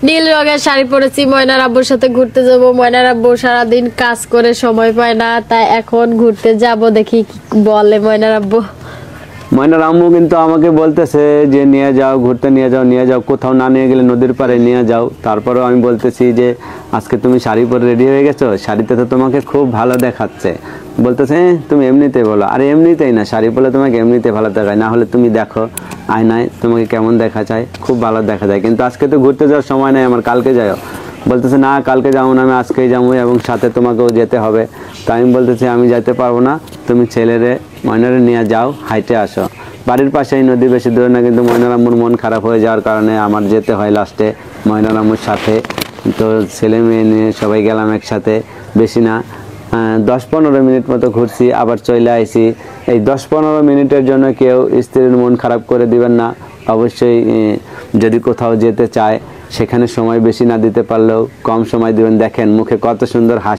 নীল রঙের শাড়ি পরেছি, ময়নার আব্বুর সাথে ঘুরতে যাব। ময়নার আব্বু সারাদিন কাজ করে সময় পায় না, তাই এখন ঘুরতে যাব, দেখি কি বলে ময়নার আব্বু। ময়নার আম্মু কিন্তু আমাকে বলতেছে যে নিয়ে যাও, ঘুরতে নিয়ে যাও, নিয়ে যাও, কোথাও না নিয়ে গেলে নদীর পাড়ে নিয়ে যাও। তারপরেও আমি বলতেছি যে আজকে তুমি শাড়ি পরে রেডি হয়ে গেছো, শাড়িতে তো তোমাকে খুব ভালো দেখাচ্ছে। বলতেছে তুমি এমনিতে বলো। আরে এমনিতেই না, শাড়ি পরলে তোমাকে এমনিতে ভালো দেখায়, না হলে তুমি দেখো আয়নায় তোমাকে কেমন দেখা যায়, খুব ভালো দেখা যায়। কিন্তু আজকে তো ঘুরতে যাওয়ার সময় নেই আমার, কালকে যাও। বলতেছে না কালকে যাবো না, আমি আজকেই যাবো এবং সাথে তোমাকেও যেতে হবে। তাই আমি বলতেছি আমি যেতে পারবো না, তুমি ছেলেরে ময়নারে নিয়ে যাও, হাইটে আসো। বাড়ির পাশেই নদী, বেশি দূরে না। কিন্তু ময়নার আম্মুর মন খারাপ হয়ে যাওয়ার কারণে আমার যেতে হয় লাস্টে ময়নার আম্মুর সাথে। তো ছেলে মেয়ে নিয়ে সবাই গেলাম একসাথে, বেশি না 10-15 মিনিট মতো ঘুরছি, আবার চলে আইছি। এই 10-15 মিনিটের জন্য কেউ স্ত্রীর মন খারাপ করে দিবেন না। অবশ্যই যদি কোথাও যেতে চায় সেখানে সময় বেশি না দিতে পারলেও কম সময় দিবেন। দেখেন মুখে কত সুন্দর হাসি।